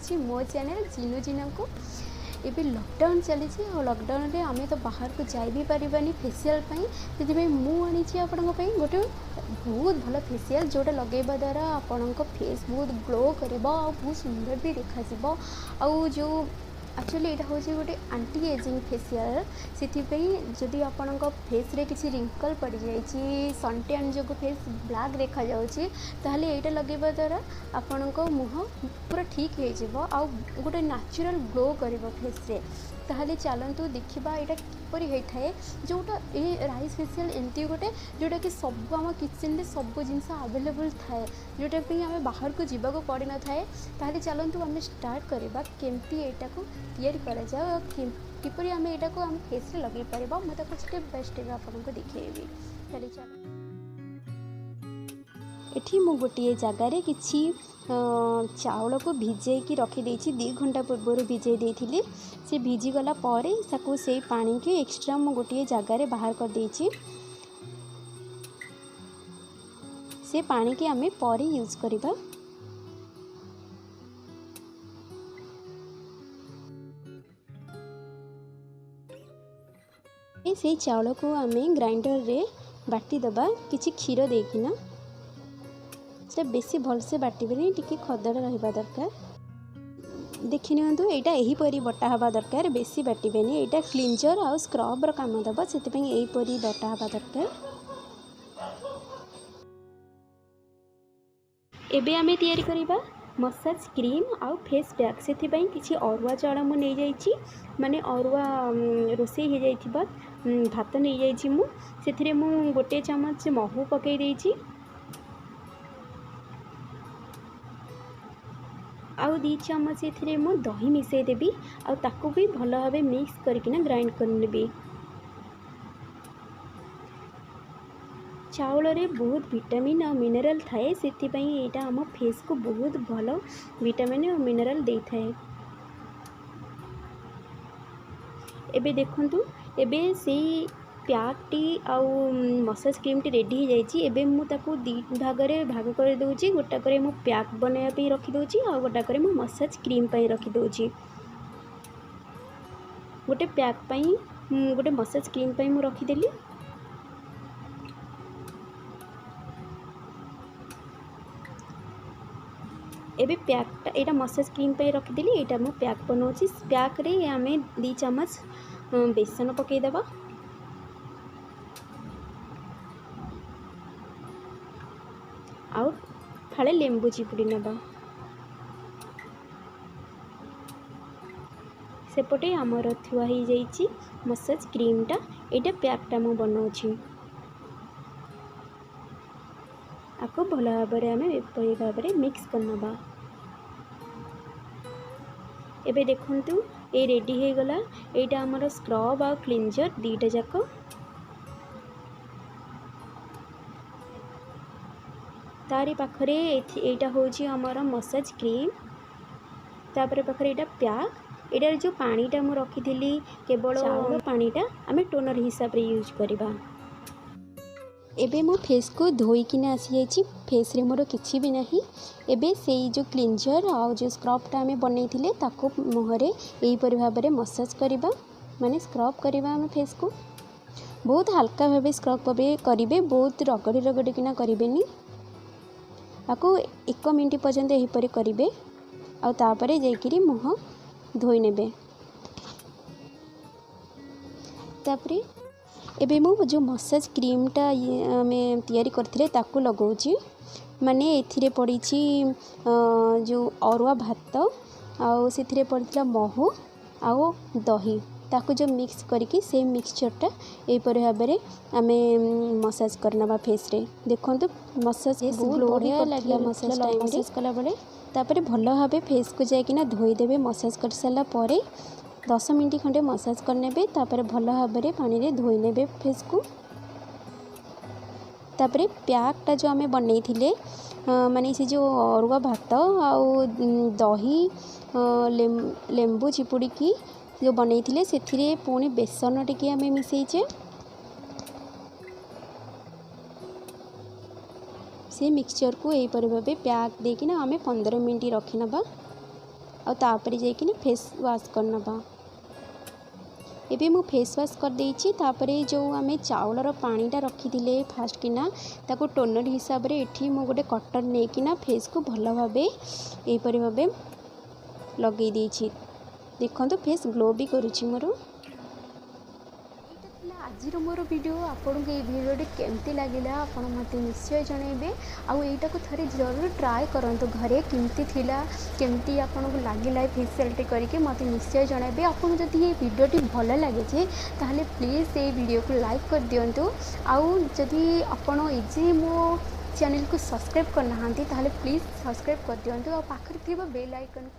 करुच्ची मो चैनल जिनु जिना को। एबे लॉकडाउन चली लॉकडाउन रे आमे तो बाहर को जाई भी परिबानी फेशियल से मुझे आपण गोटे बहुत भल फेशियल जोटा लगेबा द्वारा आपण फेस बहुत ग्लो कर बहुत सुंदर भी देखा आउ जो एक्चुअली यहाँ हूँ गोटे आंटी एजिंग फेशियल से जदि आपण फेस रे किसी रिंकल पड़ जाए सनटैन जो फेस ब्लैक देखा जाऊँगी ताहले यहाँ लगेबा द्वारा आपण मुह पूरा ठीक हो आउ गोटे नेचुरल ग्लो कर फेस रे। ताहले चलतु देखा यहाँ किपरि होता है जोटा ये राइस फेशियल एमती गोटे जोटा कि सब आम किचन रे सब जिनस अवेलेबल थाए जोटा आम बाहर को जीवा पड़ न थाए। ताहले चलतु आम स्टार्ट करवा केमती यहाँ को तैयारी करा जाए किपरि आम यहाँ को आम फेस रे लगे पार मैं स्टेप बाय स्टेप आपको देखी। चली चल एठी मु गोटे जगार किसी चाउल को भिजे कि रखीदे 2 घंटा पूर्व भिजे देथिली से भिजीगला ताकू से पानी के एक्स्ट्रा मु गोटे जगार बाहर कर देछि से पानी के आमे परे यूज करबा। से चाउल को आमे ग्राइंडर रे बाटी दबा किछि क्षीर देकिना से बेसी भल से बाटबे टी खदड़ रहा दरकार। देखि नियंतु एटा एहीपरी बटा हवा दरकार बेसी बाटबेनी एटा क्लींजर आउ स्क्रबर काम दबा से एहीपरी बटा हवा दरकार। एबे आमे तैयारी करिबा मसाज क्रीम आउ फेस पैक से किसी अरुआ चाउल मु नहीं जाइछि माने अरुआ रोसे हो जाइथिबा भात नहीं जाइछि मु सेथिरे मु गोटे चम्मच महू पकई देइछि आउ 2 चम्मच एथिरे मु दही मिसई देबी आउ ताकू भी भल भाव मिक्स करकिना ग्राइंड कर नेबी। चाउल रे बहुत विटामिन और मिनरल थाए से यहाँ आम फेस को बहुत भल विटामिन और मिनरल दे थाए। एबे देखंतु एबे से प्याक टी आउ मसाज क्रीम टी रेडी हो जाइए। एबे मु ताकू 2 भाग रे भाग कर दूची गोटाक मु प्याक बनाया पे रखी दूची आ गोटाक मु मसाज क्रीम पे रखी दूची। गोटे प्याक पई गोटे मसाज क्रीम पे मु रखी देली एबे प्याक एटा मसाज क्रीम पे रखीदेली एटा मु प्याक बनाऊँगी। प्याक रे आम 2 चम्मच बेसन पकईदबा आउ फाले लेंबू चिपुड़ी नबा सेपटे आमर थुआ ही जाइछि मसाज क्रीम टा एटा प्याकटा मु बनाऊँगी आपको भल भाव में एपरी भाव में मिक्स करनबा। एबे देखंतु ए रेडी हो गला एटा हमर स्क्रब आ क्लींजर 2टा जाक तारी पाखरे एटा होची हमर मसाज क्रीम तापर पाखरे एटा प्याक एटार जो पानीटा मु रखी केवल पानीटा आम टोनर हिसाब रे यूज करवा। एबे मो फेस को धोईकिना आसी जाइछि फेस रे मोर किछि भी नहीं। एबे से जो क्लींजर आ जो स्क्रबटा आम बनई ताको मुहरे यही परि भाव में मसाज करवा माने स्क्रब करवा आम फेस को बहुत हल्का भाव स्क्रब करेंगे बहुत रगड़ी रगड़ी किना करेंगे आपको 1 मिनट पर्यंत यहीपरि करेंगे आ तापरे जाइकरी मुह धोई नेबे। तापरे एबे मु जो मसाज क्रीमटा आम तैयारी करथिले ताकू लगाउची माने एथिरे पड़ी जो अरुआ भात आउ से पड़ता महू आउ दही ताकू जो मिक्स करके से मिक्सचरटा यहीपरि भाव में आम मसाज करनबा फेस रे। देखंतु मसाज बहुत बढ़िया लगे मसाज कला बेले तापर भल भाव फेस को जाइकिना धोईदेवे मसाज कर सारा पर 10 मिनट खंडे मसाज करने तापर भल भाव में पानी रे धोई नेबे फेस को। तापर प्याकटा जो आम बनई माने से जो अरुआ भात आउ दही लेंबू चिपुड़ी की जो बनई से पुणी बेसन टिके आम मिसईचे से मिक्सचर को यहीपरि भाव प्याक देकिना आम 15 मिनट रखी नबा तापर जाइकिन फेस वाश करनबा। एबे मु फेस वाश कर देइछि। तापर जो आमे चाउलर पानीटा रखी फास्ट किना ताको टोनर हिसाब रे एठी मु गोटे कटर नेकिना फेस को भल भाबे एपरि भाबे लगे देइछि। देखंतु फेस ग्लो भी करूछि मोर। आज मोर वीडियो आपन को वीडियो केमती लगिला आपण मते निश्चय जनइबे। आउ एटा को थरे जरूर ट्राई करंतु घरे केमती थिला केमती आपन को लागिला फेशियल टे करके मते निश्चय जनइबे। आपन जदि ये वीडियो टी भल लागे छे ताहले प्लीज ये वीडियो को लाइक कर दियंतु। आउ जदि आपन एजे मो चैनल को सब्सक्राइब करना हांती ताहले प्लीज सब्सक्राइब कर दियंतु। आ पाखरे थिबा बेल आइकन